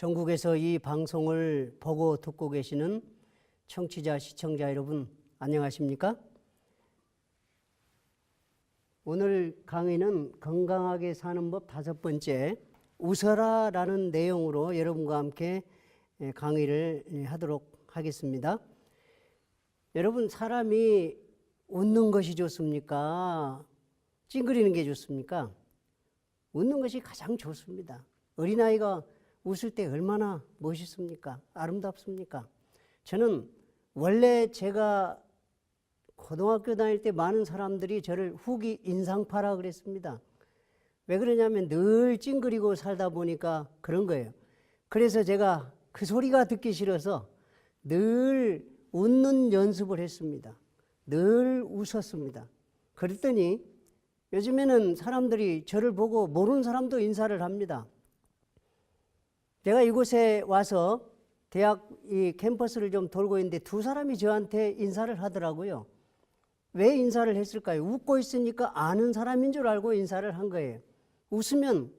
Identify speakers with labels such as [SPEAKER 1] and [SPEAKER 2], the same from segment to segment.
[SPEAKER 1] 전국에서 이 방송을 보고 듣고 계시는 청취자, 시청자 여러분 안녕하십니까? 오늘 강의는 건강하게 사는 법 5번째 웃어라라는 내용으로 여러분과 함께 강의를 하도록 하겠습니다. 여러분, 사람이 웃는 것이 좋습니까? 찡그리는 게 좋습니까? 웃는 것이 가장 좋습니다. 어린아이가 웃을 때 얼마나 멋있습니까? 아름답습니까? 저는 원래 제가 고등학교 다닐 때 많은 사람들이 저를 후기 인상파라 그랬습니다. 왜 그러냐면 늘 찡그리고 살다 보니까 그런 거예요. 그래서 제가 그 소리가 듣기 싫어서 늘 웃는 연습을 했습니다. 늘 웃었습니다. 그랬더니 요즘에는 사람들이 저를 보고 모르는 사람도 인사를 합니다. 제가 이곳에 와서 대학 이 캠퍼스를 좀 돌고 있는데 두 사람이 저한테 인사를 하더라고요. 왜 인사를 했을까요? 웃고 있으니까 아는 사람인 줄 알고 인사를 한 거예요. 웃으면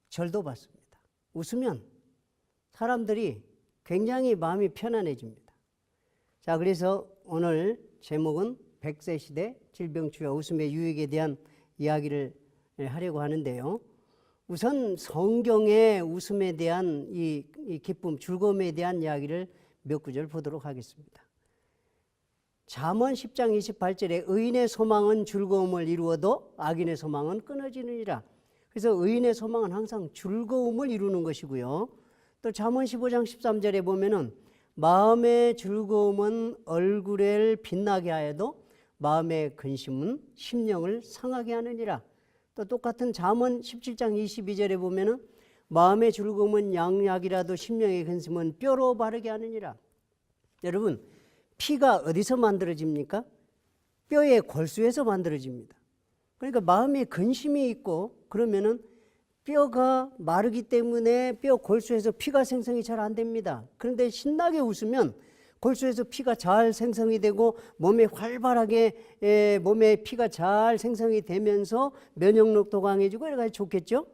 [SPEAKER 1] 절도 받습니다. 웃으면 사람들이 굉장히 마음이 편안해집니다. 자, 그래서 오늘 제목은 100세 시대 질병치유와 웃음의 유익에 대한 이야기를 하려고 하는데요. 우선 성경의 웃음에 대한 이 기쁨, 즐거움에 대한 이야기를 몇 구절 보도록 하겠습니다. 잠언 10장 28절에 의인의 소망은 즐거움을 이루어도 악인의 소망은 끊어지느니라. 그래서 의인의 소망은 항상 즐거움을 이루는 것이고요. 또 잠언 15장 13절에 보면은 마음의 즐거움은 얼굴을 빛나게 하여도 마음의 근심은 심령을 상하게 하느니라. 또 똑같은 잠언 17장 22절에 보면은 마음의 즐거움은 양약이라도 심령의 근심은 뼈로 바르게 하느니라. 여러분, 피가 어디서 만들어집니까? 뼈의 골수에서 만들어집니다. 그러니까 마음에 근심이 있고 그러면은 뼈가 마르기 때문에 뼈 골수에서 피가 생성이 잘 안 됩니다. 그런데 신나게 웃으면 골수에서 피가 잘 생성이 되고 몸에 활발하게 몸에 피가 잘 생성이 되면서 면역력도 강해지고 여러 가지 좋겠죠?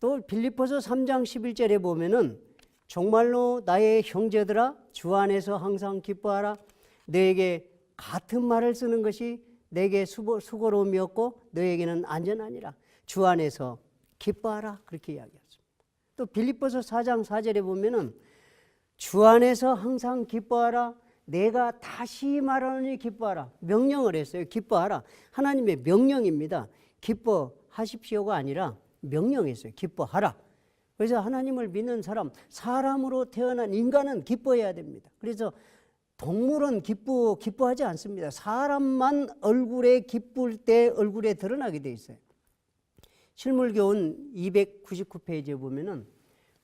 [SPEAKER 1] 또 빌립보서 3장 11절에 보면은 정말로 나의 형제들아 주 안에서 항상 기뻐하라. 너에게 같은 말을 쓰는 것이 내게 수고로움이었고 너에게는 안전하니라. 주 안에서 기뻐하라. 그렇게 이야기했습니다. 또 빌립보서 4장 4절에 보면은 주 안에서 항상 기뻐하라. 내가 다시 말하노니 기뻐하라. 명령을 했어요. 기뻐하라. 하나님의 명령입니다. 기뻐하십시오가 아니라 명령했어요. 기뻐하라. 그래서 하나님을 믿는 사람, 사람으로 태어난 인간은 기뻐해야 됩니다. 그래서 동물은 기뻐하지 않습니다. 사람만 얼굴에 기쁠 때 얼굴에 드러나게 돼 있어요. 실물교훈 299페이지에 보면은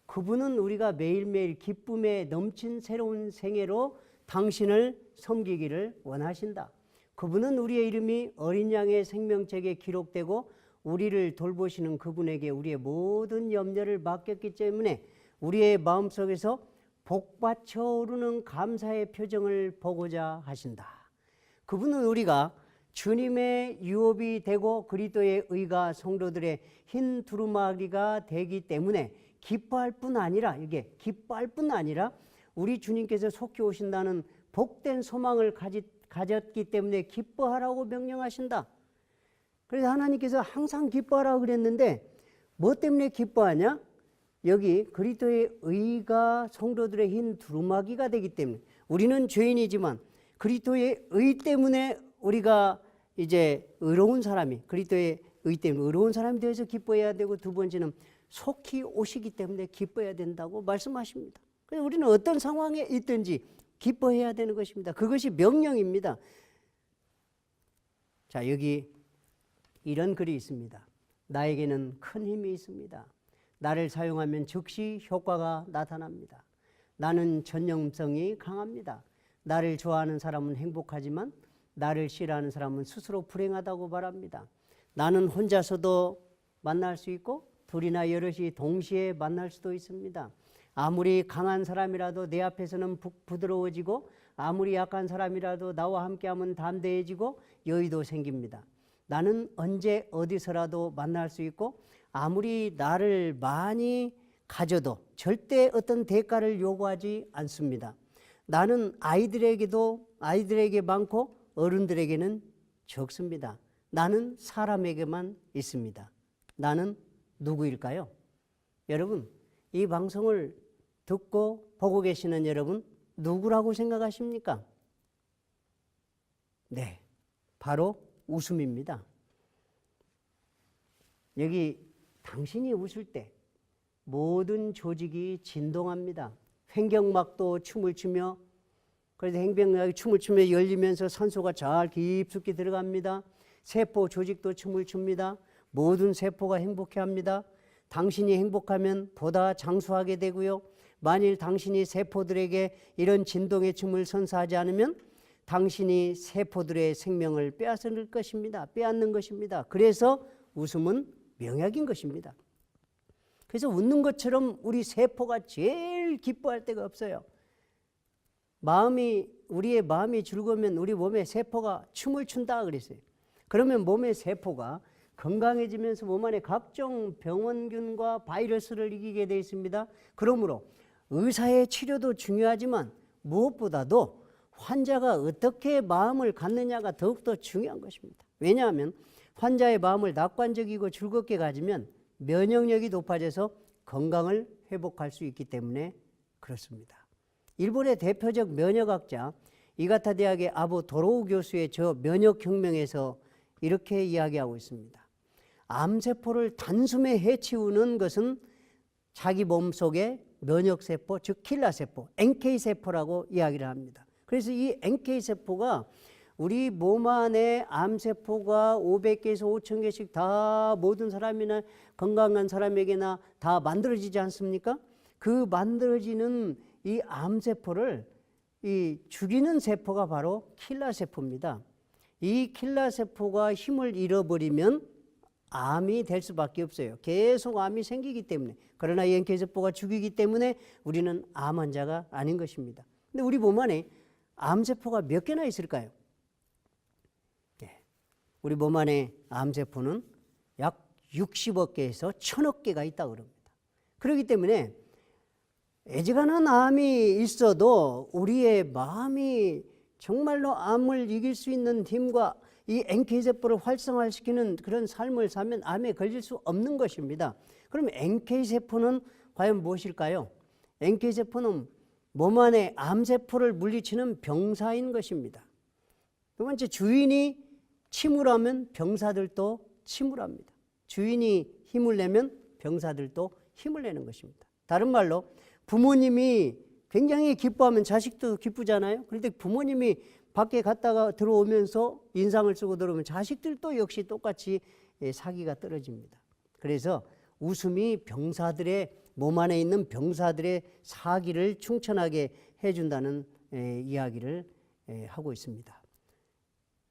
[SPEAKER 1] 그분은 우리가 매일매일 기쁨에 넘친 새로운 생애로 당신을 섬기기를 원하신다. 그분은 우리의 이름이 어린 양의 생명책에 기록되고 우리를 돌보시는 그분에게 우리의 모든 염려를 맡겼기 때문에 우리의 마음속에서 복받쳐 오르는 감사의 표정을 보고자 하신다. 그분은 우리가 주님의 유업이 되고 그리스도의 의가 성도들의 흰 두루마리가 되기 때문에 기뻐할 뿐 아니라 이게 기뻐할 뿐 아니라 우리 주님께서 속히 오신다는 복된 소망을 가졌기 때문에 기뻐하라고 명령하신다. 그래서 하나님께서 항상 기뻐하라고 그랬는데 뭐 때문에 기뻐하냐? 여기 그리스도의 의가 성도들의 흰 두루마기가 되기 때문에 우리는 죄인이지만 그리스도의 의 때문에 우리가 이제 의로운 사람이 그리스도의 의 때문에 의로운 사람이 되어서 기뻐해야 되고 두 번째는 속히 오시기 때문에 기뻐해야 된다고 말씀하십니다. 그래서 우리는 어떤 상황에 있든지 기뻐해야 되는 것입니다. 그것이 명령입니다. 자, 여기 이런 글이 있습니다. 나에게는 큰 힘이 있습니다. 나를 사용하면 즉시 효과가 나타납니다. 나는 전염성이 강합니다. 나를 좋아하는 사람은 행복하지만 나를 싫어하는 사람은 스스로 불행하다고 말합니다. 나는 혼자서도 만날 수 있고 둘이나 여럿이 동시에 만날 수도 있습니다. 아무리 강한 사람이라도 내 앞에서는 부드러워지고 아무리 약한 사람이라도 나와 함께하면 담대해지고 여유도 생깁니다. 나는 언제 어디서라도 만날 수 있고 아무리 나를 많이 가져도 절대 어떤 대가를 요구하지 않습니다. 나는 아이들에게 많고 어른들에게는 적습니다. 나는 사람에게만 있습니다. 나는 누구일까요? 여러분, 이 방송을 듣고 보고 계시는 여러분, 누구라고 생각하십니까? 네, 바로 웃음입니다. 여기 당신이 웃을 때 모든 조직이 진동합니다. 횡격막도 춤을 추며, 그래서 횡격막이 춤을 추며 열리면서 산소가 잘 깊숙이 들어갑니다. 세포 조직도 춤을 춥니다. 모든 세포가 행복해합니다. 당신이 행복하면 보다 장수하게 되고요. 만일 당신이 세포들에게 이런 진동의 춤을 선사하지 않으면 당신이 세포들의 생명을 빼앗을 것입니다. 빼앗는 것입니다. 그래서 웃음은 명약인 것입니다. 그래서 웃는 것처럼 우리 세포가 제일 기뻐할 때가 없어요. 우리의 마음이 즐거우면 우리 몸의 세포가 춤을 춘다 그랬어요. 그러면 몸의 세포가 건강해지면서 몸 안에 각종 병원균과 바이러스를 이기게 되어 있습니다. 그러므로 의사의 치료도 중요하지만 무엇보다도 환자가 어떻게 마음을 갖느냐가 더욱더 중요한 것입니다. 왜냐하면 환자의 마음을 낙관적이고 즐겁게 가지면 면역력이 높아져서 건강을 회복할 수 있기 때문에 그렇습니다. 일본의 대표적 면역학자 이가타 대학의 아부 도로우 교수의 저 면역혁명에서 이렇게 이야기하고 있습니다. 암세포를 단숨에 해치우는 것은 자기 몸속의 면역세포, 즉 킬러세포, NK세포라고 이야기를 합니다. 그래서 이 NK세포가 우리 몸 안에 암세포가 500개에서 5,000개씩 다 모든 사람이나 건강한 사람에게나 다 만들어지지 않습니까? 그 만들어지는 이 암세포를 죽이는 세포가 바로 킬러세포입니다. 이 킬러세포가 힘을 잃어버리면 암이 될 수밖에 없어요. 계속 암이 생기기 때문에. 그러나 이 NK세포가 죽이기 때문에 우리는 암 환자가 아닌 것입니다. 근데 우리 몸 안에 암세포가 몇 개나 있을까요? 네. 우리 몸 안에 암세포는 약 60억 개에서 1000억 개가 있다고 그럽니다. 그렇기 때문에 애지간한 암이 있어도 우리의 마음이 정말로 암을 이길 수 있는 힘과 이 NK세포를 활성화시키는 그런 삶을 살면 암에 걸릴 수 없는 것입니다. 그럼 NK세포는 과연 무엇일까요? NK세포는 몸 안에 암세포를 물리치는 병사인 것입니다. 두 번째, 주인이 침울하면 병사들도 침울합니다. 주인이 힘을 내면 병사들도 힘을 내는 것입니다. 다른 말로 부모님이 굉장히 기뻐하면 자식도 기쁘잖아요. 그런데 부모님이 밖에 갔다가 들어오면서 인상을 쓰고 들어오면 자식들도 역시 똑같이 사기가 떨어집니다. 그래서 웃음이 병사들의 몸 안에 있는 병사들의 사기를 충천하게 해준다는 이야기를 하고 있습니다.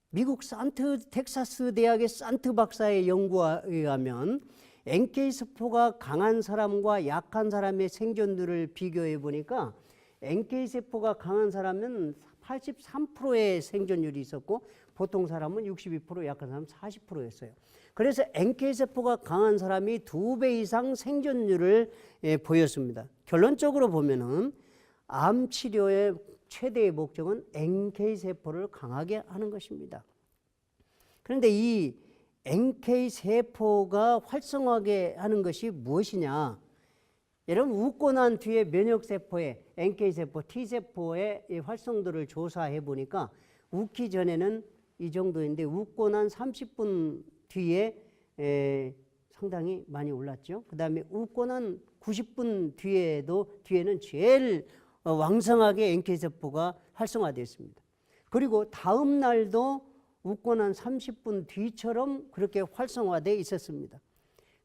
[SPEAKER 1] 미국 텍사스 대학의 산트 박사의 연구에 의하면 NK세포가 강한 사람과 약한 사람의 생존율을 비교해 보니까 NK세포가 강한 사람은 83%의 생존율이 있었고 보통 사람은 62%, 약한 사람은 40%였어요. 그래서 NK세포가 강한 사람이 2배 이상 생존율을 보였습니다. 결론적으로 보면은 암 치료의 최대의 목적은 NK세포를 강하게 하는 것입니다. 그런데 이 NK세포가 활성화하게 하는 것이 무엇이냐? 여러분, 웃고 난 뒤에 면역세포의 NK세포, T세포의 활성도를 조사해 보니까 웃기 전에는 이 정도인데 웃고 난 30분 뒤에 상당히 많이 올랐죠. 그 다음에 웃고 난 90분 뒤에는 제일 왕성하게 NK세포가 활성화되었습니다. 그리고 다음 날도 웃고 난 30분 뒤처럼 그렇게 활성화되어 있었습니다.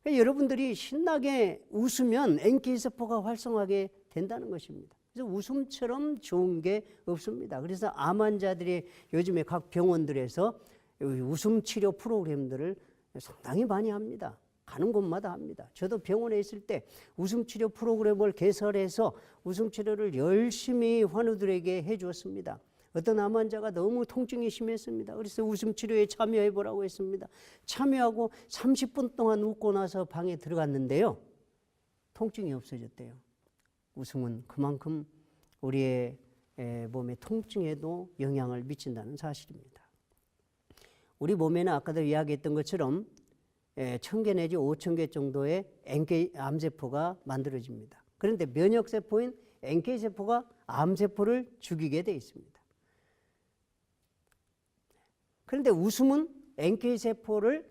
[SPEAKER 1] 여러분들이 신나게 웃으면 NK세포가 활성화하게 된다는 것입니다. 그래서 웃음처럼 좋은 게 없습니다. 그래서 암 환자들이 요즘에 각 병원들에서 웃음 치료 프로그램들을 상당히 많이 합니다. 가는 곳마다 합니다. 저도 병원에 있을 때 웃음 치료 프로그램을 개설해서 웃음 치료를 열심히 환우들에게 해 주었습니다. 어떤 암 환자가 너무 통증이 심했습니다. 그래서 웃음 치료에 참여해 보라고 했습니다. 참여하고 30분 동안 웃고 나서 방에 들어갔는데요. 통증이 없어졌대요. 웃음은 그만큼 우리의 몸의 통증에도 영향을 미친다는 사실입니다. 우리 몸에는 아까도 이야기했던 것처럼 1000개 내지 5000개 정도의 NK 암세포가 만들어집니다. 그런데 면역세포인 NK세포가 암세포를 죽이게 되어 있습니다. 그런데 웃음은 NK세포를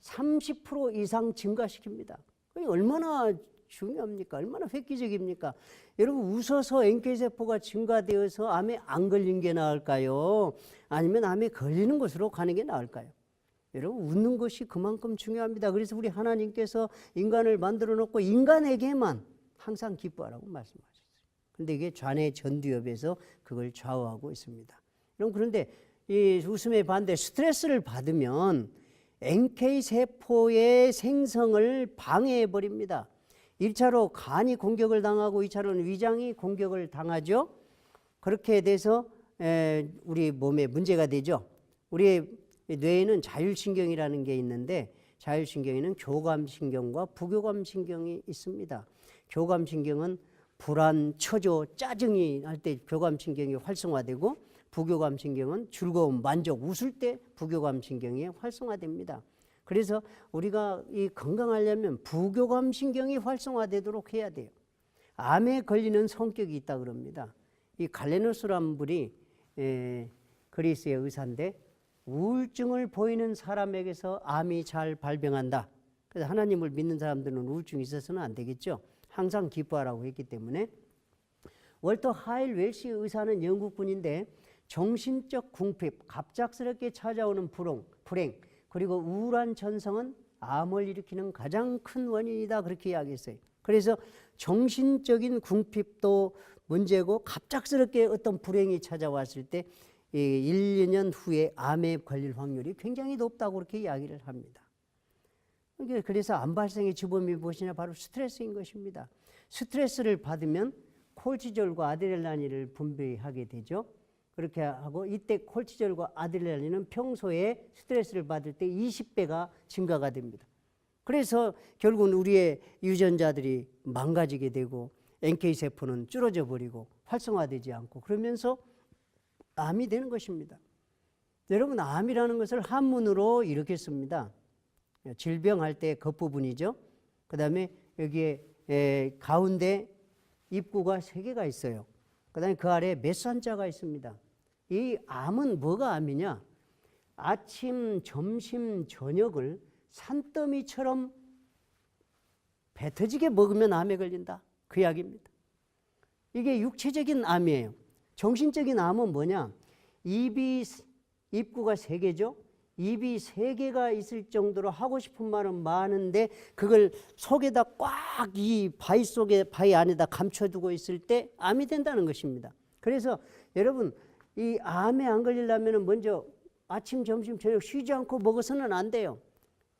[SPEAKER 1] 30% 이상 증가시킵니다. 얼마나 중요합니까? 얼마나 획기적입니까? 여러분, 웃어서 NK세포가 증가되어서 암에 안 걸린 게 나을까요? 아니면 암에 걸리는 것으로 가는 게 나을까요? 여러분, 웃는 것이 그만큼 중요합니다. 그래서 우리 하나님께서 인간을 만들어 놓고 인간에게만 항상 기뻐하라고 말씀하셨어요. 그런데 이게 좌뇌 전두엽에서 그걸 좌우하고 있습니다. 여러분, 그런데 이 웃음의 반대 스트레스를 받으면 NK세포의 생성을 방해해 버립니다. 1차로 간이 공격을 당하고 2차로는 위장이 공격을 당하죠. 그렇게 돼서 우리 몸에 문제가 되죠. 우리 뇌에는 자율신경이라는 게 있는데 자율신경에는 교감신경과 부교감신경이 있습니다. 교감신경은 불안, 초조, 짜증이 날 때 교감신경이 활성화되고 부교감신경은 즐거움, 만족, 웃을 때 부교감신경이 활성화됩니다. 그래서 우리가 이 건강하려면 부교감신경이 활성화되도록 해야 돼요. 암에 걸리는 성격이 있다 그럽니다. 이 갈레노스라는 분이 그리스의 의사인데 우울증을 보이는 사람에게서 암이 잘 발병한다. 그래서 하나님을 믿는 사람들은 우울증이 있어서는 안 되겠죠. 항상 기뻐하라고 했기 때문에. 월터 하일 웰시 의사는 영국분인데 정신적 궁핍, 갑작스럽게 찾아오는 불행, 그리고 우울한 전성은 암을 일으키는 가장 큰 원인이다 그렇게 이야기했어요. 그래서 정신적인 궁핍도 문제고 갑작스럽게 어떤 불행이 찾아왔을 때 1, 2년 후에 암에 걸릴 확률이 굉장히 높다고 그렇게 이야기를 합니다. 그래서 암 발생의 주범이 무엇이냐? 바로 스트레스인 것입니다. 스트레스를 받으면 콜티졸과 아드레날린을 분비하게 되죠. 그렇게 하고 이때 콜티졸과 아드레날린은 평소에 스트레스를 받을 때 20배가 증가가 됩니다. 그래서 결국은 우리의 유전자들이 망가지게 되고 NK세포는 줄어져 버리고 활성화되지 않고 그러면서 암이 되는 것입니다. 여러분, 암이라는 것을 한문으로 이렇게 씁니다. 질병할 때 겉부분이죠. 그 다음에 여기에 가운데 입구가 3개가 있어요. 그 다음에 그 아래에 몇산자가 있습니다. 이 암은 뭐가 암이냐? 아침, 점심, 저녁을 산더미처럼 배 터지게 먹으면 암에 걸린다. 그 이야기입니다. 이게 육체적인 암이에요. 정신적인 암은 뭐냐? 입구가 3개죠. 입이 3개가 있을 정도로 하고 싶은 말은 많은데 그걸 속에다 꽉 이 바위 안에다 감춰두고 있을 때 암이 된다는 것입니다. 그래서 여러분, 이 암에 안 걸리려면 먼저 아침, 점심, 저녁 쉬지 않고 먹어서는 안 돼요.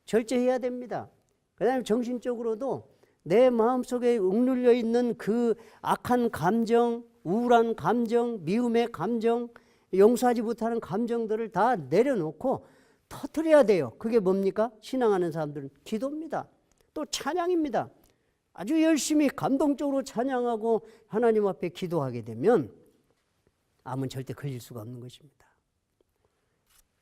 [SPEAKER 1] 절제해야 됩니다. 그 다음에 정신적으로도 내 마음속에 억눌려 있는 그 악한 감정, 우울한 감정, 미움의 감정, 용서하지 못하는 감정들을 다 내려놓고 터뜨려야 돼요. 그게 뭡니까? 신앙하는 사람들은 기도입니다. 또 찬양입니다. 아주 열심히 감동적으로 찬양하고 하나님 앞에 기도하게 되면 암은 절대 걸릴 수가 없는 것입니다.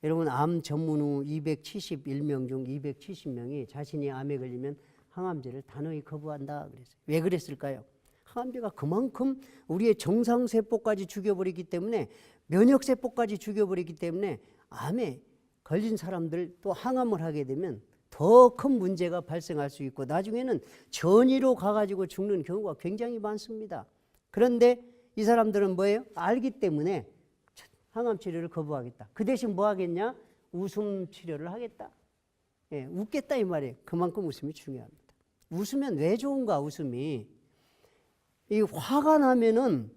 [SPEAKER 1] 여러분, 암 전문 후 271명 중 270명이 자신이 암에 걸리면 항암제를 단호히 거부한다 그랬어요. 왜 그랬을까요? 항암제가 그만큼 우리의 정상세포까지 죽여버리기 때문에, 면역세포까지 죽여버리기 때문에 암에 걸린 사람들 또 항암을 하게 되면 더 큰 문제가 발생할 수 있고 나중에는 전이로 가가지고 죽는 경우가 굉장히 많습니다. 그런데 이 사람들은 뭐예요? 알기 때문에 항암 치료를 거부하겠다. 그 대신 뭐 하겠냐? 웃음 치료를 하겠다. 예, 웃겠다 이 말이에요. 그만큼 웃음이 중요합니다. 웃으면 왜 좋은가? 웃음이 이 화가 나면은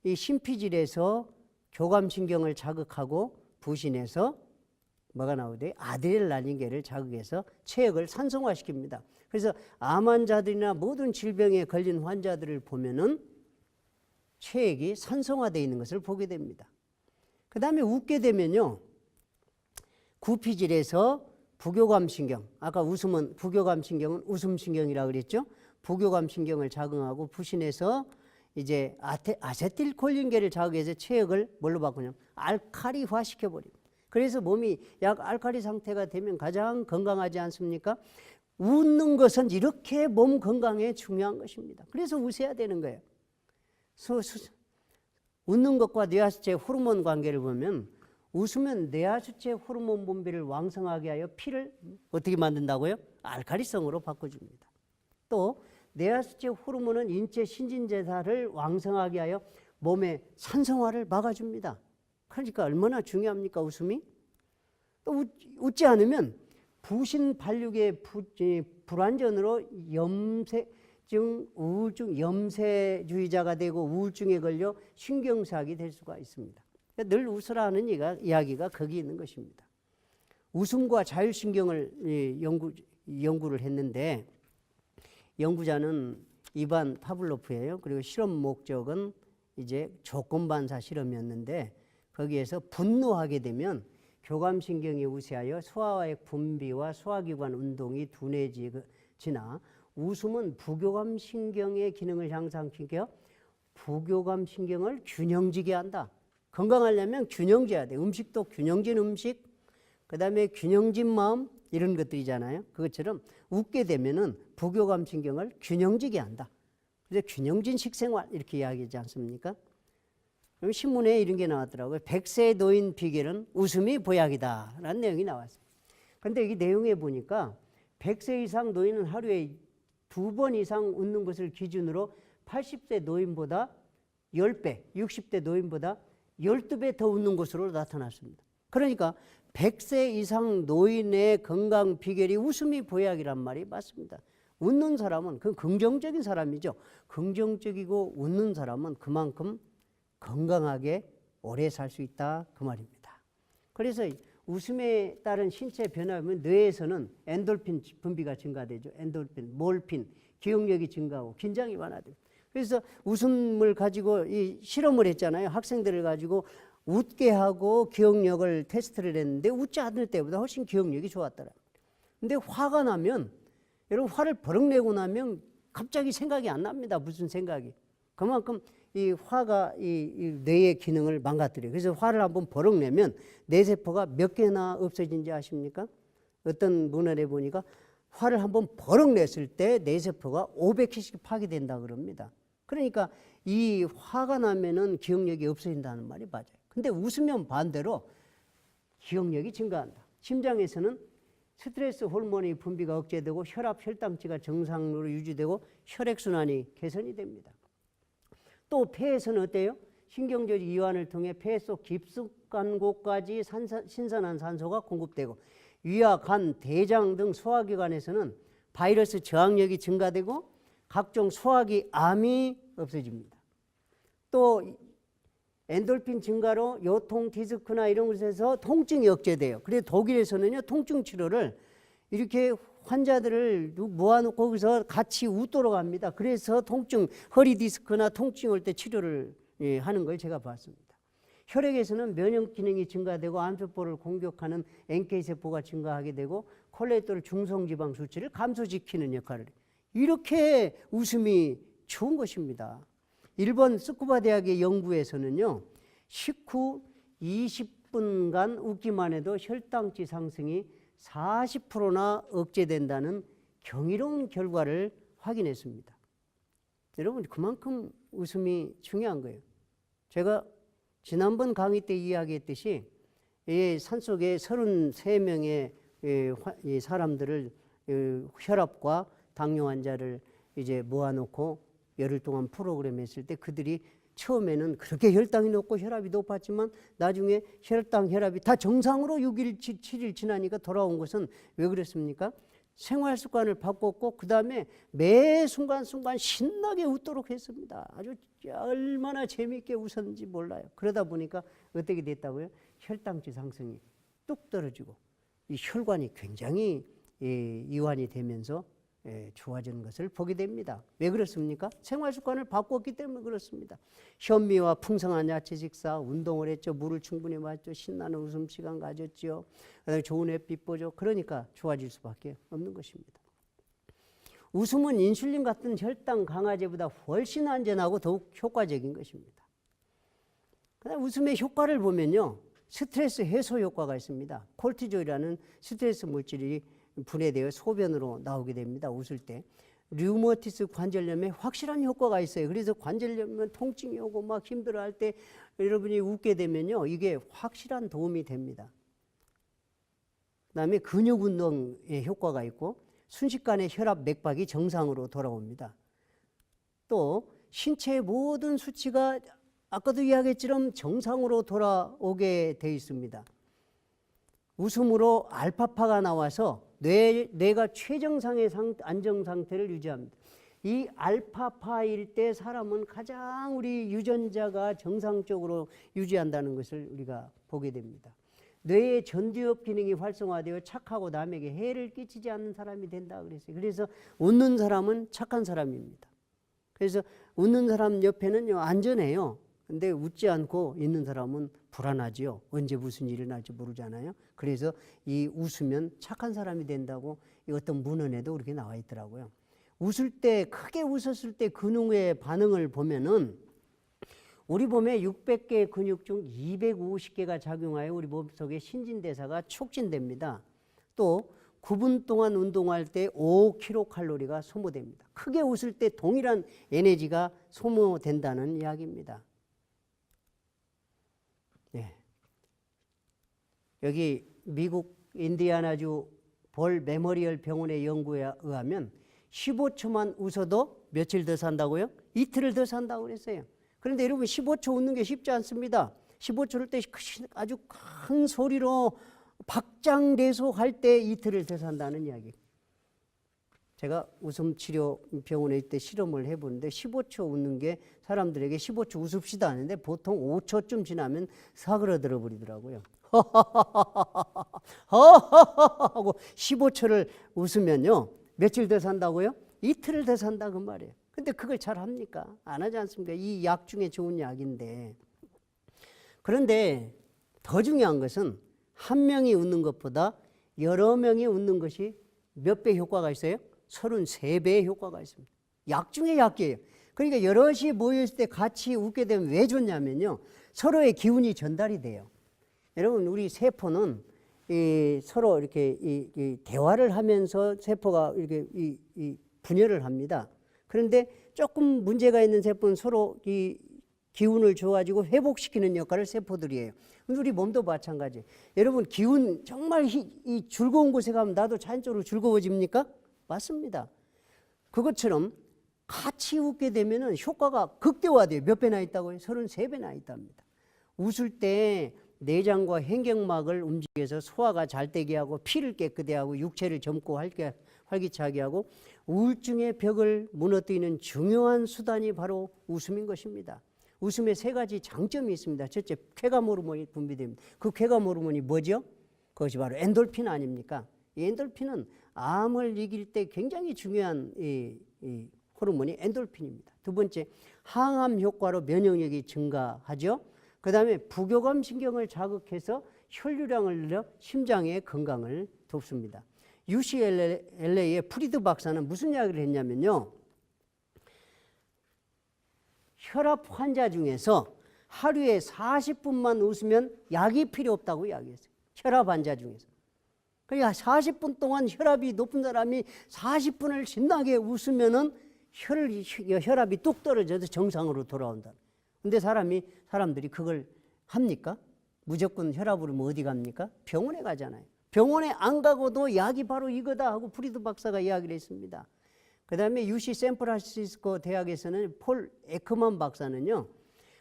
[SPEAKER 1] 이 심피질에서 교감신경을 자극하고 부신해서 뭐가 나오대? 아드레날린계를 자극해서 체액을 산성화시킵니다. 그래서 암 환자들이나 모든 질병에 걸린 환자들을 보면은 체액이 산성화되어 있는 것을 보게 됩니다. 그 다음에 웃게 되면요, 구피질에서 부교감신경, 아까 웃음은 부교감신경은 웃음신경이라고 그랬죠. 부교감신경을 자극하고 부신해서 이제 아세틸콜린계를 자극해서 체액을 뭘로 바꾸냐면 알칼리화 시켜버립니다. 그래서 몸이 약 알칼리 상태가 되면 가장 건강하지 않습니까? 웃는 것은 이렇게 몸 건강에 중요한 것입니다. 그래서 웃어야 되는 거예요. 웃는 것과 뇌하수체 호르몬 관계를 보면 웃으면 뇌하수체 호르몬 분비를 왕성하게 하여 피를 어떻게 만든다고요? 알칼리성으로 바꿔줍니다. 또 뇌하수체 호르몬은 인체 신진대사를 왕성하게 하여 몸의 산성화를 막아줍니다. 그러니까 얼마나 중요합니까, 웃음이? 또 웃지 않으면 부신 발육의 불완전으로 염세증, 우울증, 염세주의자가 되고 우울증에 걸려 신경쇠약이 될 수가 있습니다. 늘 웃으라는 이야기가 거기 있는 것입니다. 웃음과 자율신경을 연구를 했는데 연구자는 이반 파블로프예요. 그리고 실험 목적은 이제 조건반사 실험이었는데 거기에서 분노하게 되면 교감신경이 우세하여 소화액 분비와 소화기관 운동이 둔해지나 웃음은 부교감신경의 기능을 향상시켜 부교감신경을 균형지게 한다. 건강하려면 균형져야 돼. 음식도 균형진 음식, 그 다음에 균형진 마음 이런 것들이잖아요. 그것처럼 웃게 되면은 부교감신경을 균형지게 한다. 그래서 균형진 식생활 이렇게 이야기하지 않습니까? 그럼 신문에 이런 게 나왔더라고요. 100세 노인 비결은 웃음이 보약이다 라는 내용이 나왔습니다. 그런데 이 내용에 보니까 100세 이상 노인은 하루에 2번 이상 웃는 것을 기준으로 80세 노인보다 10배, 60대 노인보다 12배 더 웃는 것으로 나타났습니다. 그러니까 100세 이상 노인의 건강 비결이 웃음이 보약이란 말이 맞습니다. 웃는 사람은 그 긍정적인 사람이죠. 긍정적이고 웃는 사람은 그만큼 건강하게 오래 살 수 있다 그 말입니다. 그래서 웃음에 따른 신체 변화면 뇌에서는 엔돌핀 분비가 증가되죠. 엔돌핀, 몰핀, 기억력이 증가하고 긴장이 완화돼요. 그래서 웃음을 가지고 이 실험을 했잖아요. 학생들을 가지고 웃게 하고 기억력을 테스트를 했는데 웃지 않을 때보다 훨씬 기억력이 좋았더라고요. 근데 화가 나면 여러분 화를 버럭 내고 나면 갑자기 생각이 안 납니다. 무슨 생각이. 그만큼 이 화가 이 뇌의 기능을 망가뜨려요. 그래서 화를 한번 버럭 내면 뇌세포가 몇 개나 없어진지 아십니까? 어떤 문헌에 보니까 화를 한번 버럭 냈을 때 뇌세포가 500개씩 파괴된다 그럽니다. 그러니까 이 화가 나면은 기억력이 없어진다는 말이 맞아요. 근데 웃으면 반대로 기억력이 증가한다. 심장에서는 스트레스 호르몬의 분비가 억제되고 혈압, 혈당치가 정상으로 유지되고 혈액순환이 개선이 됩니다. 또 폐에서는 어때요? 신경조직 이완을 통해 폐 속 깊숙한 곳까지 신선한 산소가 공급되고 위와 간, 대장 등 소화기관에서는 바이러스 저항력이 증가되고 각종 소화기 암이 없어집니다. 또 엔돌핀 증가로 요통, 디스크나 이런 곳에서 통증이 억제돼요. 그래서 독일에서는요, 통증 치료를 이렇게 환자들을 모아놓고 거기서 같이 웃도록 합니다. 그래서 통증, 허리 디스크나 통증 올 때 치료를 하는 걸 제가 봤습니다. 혈액에서는 면역 기능이 증가되고 암세포를 공격하는 NK세포가 증가하게 되고 콜레스테롤 중성지방 수치를 감소시키는 역할을 해요. 이렇게 웃음이 좋은 것입니다. 일본 스쿠바 대학의 연구에서는요, 식후 20분간 웃기만 해도 혈당치 상승이 40%나 억제된다는 경이로운 결과를 확인했습니다. 여러분, 그만큼 웃음이 중요한 거예요. 제가 지난번 강의 때 이야기했듯이 이 산속에 33명의 사람들을 혈압과 당뇨 환자를 이제 모아놓고 열흘 동안 프로그램 했을 때 그들이 처음에는 그렇게 혈당이 높고 혈압이 높았지만 나중에 혈당, 혈압이 다 정상으로 6일, 7일 지나니까 돌아온 것은 왜 그랬습니까? 생활 습관을 바꿨고 그 다음에 매 순간순간 신나게 웃도록 했습니다. 아주 얼마나 재미있게 웃었는지 몰라요. 그러다 보니까 어떻게 됐다고요? 혈당치 상승이 뚝 떨어지고 이 혈관이 굉장히 이완이 되면서 좋아지는 것을 보게 됩니다. 왜 그렇습니까? 생활 습관을 바꿨기 때문에 그렇습니다. 현미와 풍성한 야채 식사, 운동을 했죠. 물을 충분히 마셨죠. 신나는 웃음 시간 가졌죠. 그다음에 좋은 햇빛 보죠. 그러니까 좋아질 수밖에 없는 것입니다. 웃음은 인슐린 같은 혈당 강화제보다 훨씬 안전하고 더욱 효과적인 것입니다. 그다음 웃음의 효과를 보면요. 스트레스 해소 효과가 있습니다. 콜티졸이라는 스트레스 물질이 분해되어 소변으로 나오게 됩니다. 웃을 때. 류머티스 관절염에 확실한 효과가 있어요. 그래서 관절염은 통증이 오고 막 힘들어할 때 여러분이 웃게 되면요. 이게 확실한 도움이 됩니다. 그다음에 근육 운동에 효과가 있고 순식간에 혈압 맥박이 정상으로 돌아옵니다. 또 신체의 모든 수치가 아까도 이야기했지만 정상으로 돌아오게 돼 있습니다. 웃음으로 알파파가 나와서 뇌가 최정상의 안정 상태를 유지합니다. 이 알파파일 때 사람은 가장 우리 유전자가 정상적으로 유지한다는 것을 우리가 보게 됩니다. 뇌의 전두엽 기능이 활성화되어 착하고 남에게 해를 끼치지 않는 사람이 된다 그랬어요. 그래서 웃는 사람은 착한 사람입니다. 그래서 웃는 사람 옆에는 안전해요. 근데 웃지 않고 있는 사람은 불안하지요. 언제 무슨 일이 날지 모르잖아요. 그래서 이 웃으면 착한 사람이 된다고 어떤 문헌에도 그렇게 나와 있더라고요. 웃을 때 크게 웃었을 때 근육의 반응을 보면은 우리 몸에 600개의 근육 중 250개가 작용하여 우리 몸속의 신진대사가 촉진됩니다. 또 9분 동안 운동할 때 5kcal 소모됩니다. 크게 웃을 때 동일한 에너지가 소모된다는 이야기입니다. 네. 여기 미국 인디애나주 볼 메모리얼 병원의 연구에 의하면 15초만 웃어도 며칠 더 산다고요? 이틀을 더 산다고 그랬어요. 그런데 여러분 15초 웃는 게 쉽지 않습니다. 15초를 때 아주 큰 소리로 박장대소할 때 이틀을 더 산다는 이야기. 제가 웃음치료 병원에 있을 때 실험을 해보는데 15초 웃는 게 사람들에게 15초 웃읍시다 하는데 보통 5초쯤 지나면 사그러들어 버리더라고요. 하고 15초를 웃으면요. 며칠 더 산다고요? 이틀을 더 산다 그 말이에요. 근데 그걸 잘 합니까? 안 하지 않습니까? 이 약 중에 좋은 약인데. 그런데 더 중요한 것은 한 명이 웃는 것보다 여러 명이 웃는 것이 몇 배 효과가 있어요? 33배의 효과가 있습니다. 약 중에 약이에요. 그러니까 여럿이 모였을 때 같이 웃게 되면 왜 좋냐면요. 서로의 기운이 전달이 돼요. 여러분 우리 세포는 서로 이렇게 대화를 하면서 세포가 이렇게 분열을 합니다. 그런데 조금 문제가 있는 세포는 서로 이 기운을 줘가지고 회복시키는 역할을 세포들이 해요. 우리 몸도 마찬가지예요. 여러분 기운 정말 이 즐거운 곳에 가면 나도 자연적으로 즐거워집니까? 맞습니다. 그것처럼 같이 웃게 되면 효과가 극대화돼요. 몇 배나 있다고요? 33배나 있답니다. 웃을 때 내장과 횡격막을 움직여서 소화가 잘 되게 하고 피를 깨끗하게 하고 육체를 젊고 활기차게 하고 우울증의 벽을 무너뜨리는 중요한 수단이 바로 웃음인 것입니다. 웃음에 세 가지 장점이 있습니다. 첫째, 쾌감 호르몬이 분비됩니다. 그 쾌감 호르몬이 뭐죠? 그것이 바로 엔돌핀 아닙니까? 이 엔돌핀은 암을 이길 때 굉장히 중요한 이 호르몬이 엔돌핀입니다. 두 번째, 항암 효과로 면역력이 증가하죠. 그 다음에 부교감 신경을 자극해서 혈류량을 늘려 심장의 건강을 돕습니다. UCLA의 프리드 박사는 무슨 이야기를 했냐면요. 혈압 환자 중에서 하루에 40분만 웃으면 약이 필요 없다고 이야기했어요. 혈압 환자 중에서. 그러니까 40분 동안 혈압이 높은 사람이 40분을 신나게 웃으면은 혈압이 뚝 떨어져서 정상으로 돌아온다. 근데 사람들이 그걸 합니까? 무조건 혈압으로 어디 갑니까? 병원에 가잖아요. 병원에 안 가고도 약이 바로 이거다 하고 프리드 박사가 이야기를 했습니다. 그 다음에 UC 샌프란시스코 대학에서는 폴 에크먼 박사는요.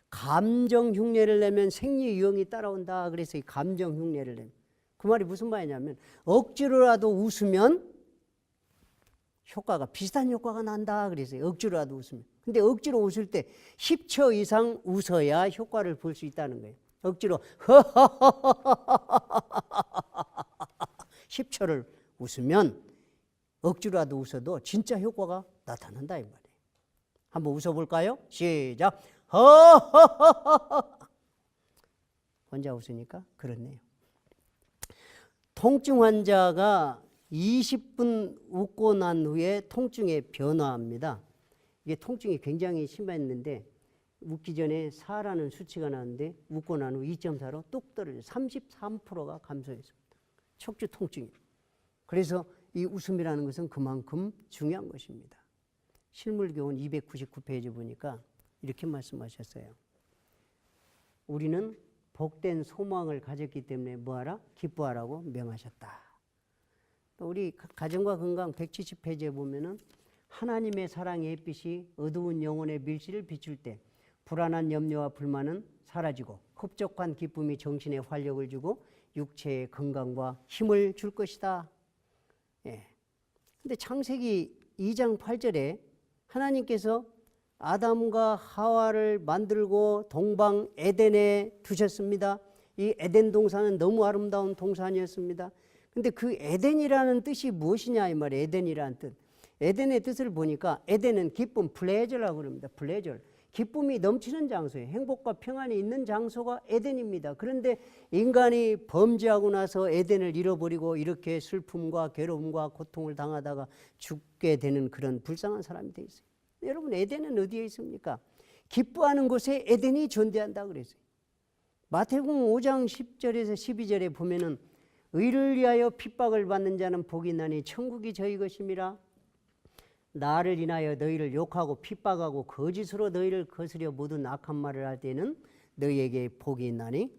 [SPEAKER 1] 감정 흉내를 내면 생리 유형이 따라온다. 그래서 이 감정 흉내를 내면. 그 말이 무슨 말이냐면 억지로라도 웃으면 효과가 비슷한 효과가 난다. 그래서 억지로라도 웃으면. 근데 억지로 웃을 때 10초 이상 웃어야 효과를 볼 수 있다는 거예요. 억지로 10초를 웃으면 억지로라도 웃어도 진짜 효과가 나타난다 이 말이에요. 한번 웃어볼까요? 시작. 허허허허. 혼자 웃으니까 그렇네요. 통증 환자가 20분 웃고 난 후에 통증에 변화합니다. 이게 통증이 굉장히 심했는데 웃기 전에 4라는 수치가 나왔는데 웃고 난 후 2.4로 뚝 떨어져 33%가 감소했습니다. 척추 통증이. 그래서 이 웃음이라는 것은 그만큼 중요한 것입니다. 실물교훈 299페이지 보니까 이렇게 말씀하셨어요. 우리는 복된 소망을 가졌기 때문에 뭐하라? 기뻐하라고 명하셨다. 또 우리 가정과 건강 170페이지에 보면은 하나님의 사랑의 햇빛이 어두운 영혼의 밀실을 비출 때 불안한 염려와 불만은 사라지고 흡족한 기쁨이 정신에 활력을 주고 육체의 건강과 힘을 줄 것이다. 예. 근데 창세기 2장 8절에 하나님께서 아담과 하와를 만들고 동방 에덴에 두셨습니다. 이 에덴 동산은 너무 아름다운 동산이었습니다. 근데 그 에덴이라는 뜻이 무엇이냐 이 말이에요. 에덴이라는 뜻. 에덴의 뜻을 보니까 에덴은 기쁨, 플레저라고 그럽니다. 플레저. 기쁨이 넘치는 장소예요. 행복과 평안이 있는 장소가 에덴입니다. 그런데 인간이 범죄하고 나서 에덴을 잃어버리고 이렇게 슬픔과 괴로움과 고통을 당하다가 죽게 되는 그런 불쌍한 사람이 되어 있어요. 여러분 에덴은 어디에 있습니까? 기뻐하는 곳에 에덴이 존재한다 그랬어요. 마태복음 5장 10절에서 12절에 보면은 의를 위하여 핍박을 받는 자는 복이 있나니 천국이 저희 것임이라. 나를 인하여 너희를 욕하고 핍박하고 거짓으로 너희를 거스려 모든 악한 말을 할 때는 너희에게 복이 있나니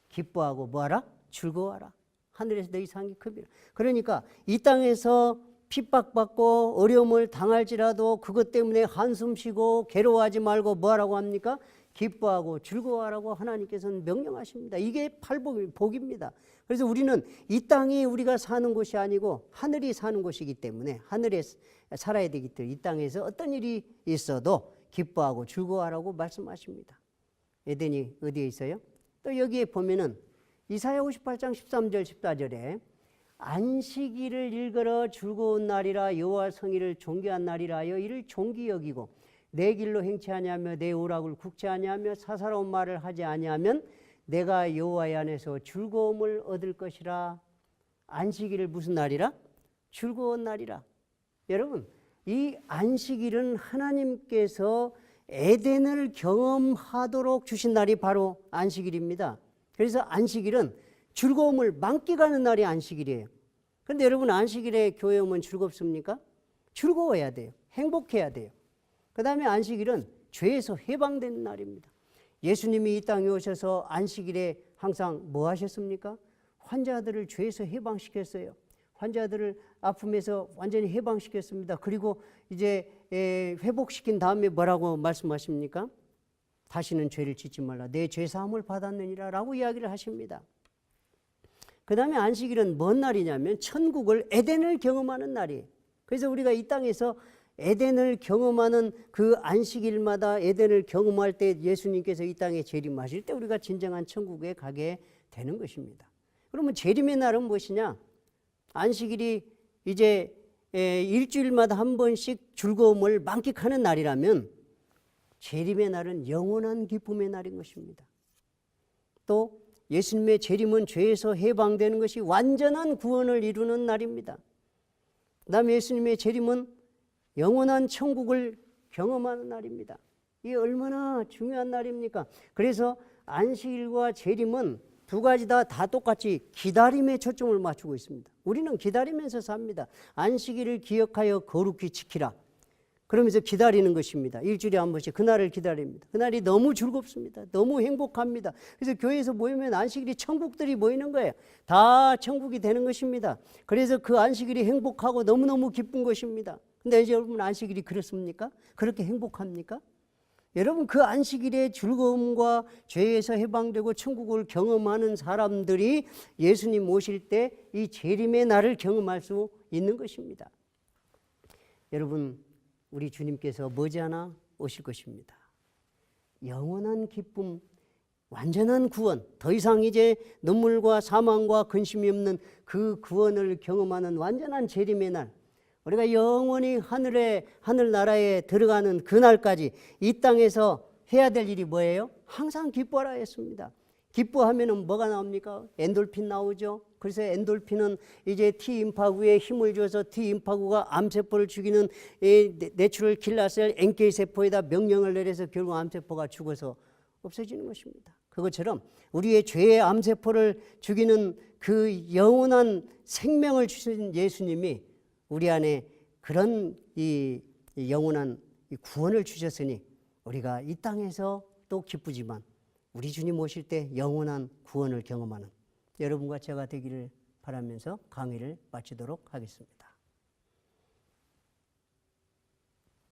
[SPEAKER 1] 기뻐하고 뭐하라? 즐거워하라. 하늘에서 너희 상이 큽니다. 그러니까 이 땅에서 핍박받고 어려움을 당할지라도 그것 때문에 한숨 쉬고 괴로워하지 말고 뭐하라고 합니까? 기뻐하고 즐거워하라고 하나님께서는 명령하십니다. 이게 복입니다. 그래서 우리는 이 땅이 우리가 사는 곳이 아니고 하늘이 사는 곳이기 때문에 하늘에 살아야 되기 때문에 이 땅에서 어떤 일이 있어도 기뻐하고 즐거워하라고 말씀하십니다. 에덴이 어디에 있어요? 또 여기에 보면은 이사야 58장 13절 14절에 안식일을 일컬어 즐거운 날이라 여호와 성의를 존귀한 날이라 하여 이를 존귀 여기고 내 길로 행치 아니하며 내 오락을 굽지 아니하며 사사로운 말을 하지 아니하면 내가 여호와의 안에서 즐거움을 얻을 것이라. 안식일을 무슨 날이라? 즐거운 날이라. 여러분 이 안식일은 하나님께서 에덴을 경험하도록 주신 날이 바로 안식일입니다. 그래서 안식일은 즐거움을 만끽하는 날이 안식일이에요. 그런데 여러분 안식일에 교회 오면 즐겁습니까? 즐거워야 돼요. 행복해야 돼요. 그 다음에 안식일은 죄에서 해방되는 날입니다. 예수님이 이 땅에 오셔서 안식일에 항상 뭐 하셨습니까? 환자들을 죄에서 해방시켰어요. 환자들을 아픔에서 완전히 해방시켰습니다. 그리고 이제 회복시킨 다음에 뭐라고 말씀하십니까? 다시는 죄를 짓지 말라. 내 죄사함을 받았느니라 라고 이야기를 하십니다. 그 다음에 안식일은 뭔 날이냐면 천국을 에덴을 경험하는 날이에요. 그래서 우리가 이 땅에서 에덴을 경험하는 그 안식일마다 에덴을 경험할 때 예수님께서 이 땅에 재림하실 때 우리가 진정한 천국에 가게 되는 것입니다. 그러면 재림의 날은 무엇이냐? 안식일이 이제 일주일마다 한 번씩 즐거움을 만끽하는 날이라면 재림의 날은 영원한 기쁨의 날인 것입니다. 또 예수님의 재림은 죄에서 해방되는 것이 완전한 구원을 이루는 날입니다. 그 다음에 예수님의 재림은 영원한 천국을 경험하는 날입니다. 이게 얼마나 중요한 날입니까? 그래서 안식일과 재림은 두 가지 다 똑같이 기다림에 초점을 맞추고 있습니다. 우리는 기다리면서 삽니다. 안식일을 기억하여 거룩히 지키라. 그러면서 기다리는 것입니다. 일주일에 한 번씩 그날을 기다립니다. 그날이 너무 즐겁습니다. 너무 행복합니다. 그래서 교회에서 모이면 안식일이 천국들이 모이는 거예요. 다 천국이 되는 것입니다. 그래서 그 안식일이 행복하고 너무너무 기쁜 것입니다. 근데 이제 여러분 안식일이 그렇습니까? 그렇게 행복합니까? 여러분 그 안식일의 즐거움과 죄에서 해방되고 천국을 경험하는 사람들이 예수님 오실 때 이 재림의 날을 경험할 수 있는 것입니다. 여러분 우리 주님께서 머지않아 오실 것입니다. 영원한 기쁨, 완전한 구원, 더 이상 이제 눈물과 사망과 근심이 없는 그 구원을 경험하는 완전한 재림의 날, 우리가 영원히 하늘나라에 들어가는 그날까지 이 땅에서 해야 될 일이 뭐예요? 항상 기뻐하라 했습니다. 기뻐하면은 뭐가 나옵니까? 엔돌핀 나오죠. 그래서 엔돌핀은 이제 T임파구에 힘을 줘서 T임파구가 암세포를 죽이는 내추럴 킬러셀 NK 세포에다 명령을 내려서 결국 암세포가 죽어서 없어지는 것입니다. 그것처럼 우리의 죄의 암세포를 죽이는 그 영원한 생명을 주신 예수님이 우리 안에 그런 이 영원한 구원을 주셨으니 우리가 이 땅에서 또 기쁘지만 우리 주님 오실 때 영원한 구원을 경험하는 여러분과 제가 되기를 바라면서 강의를 마치도록 하겠습니다.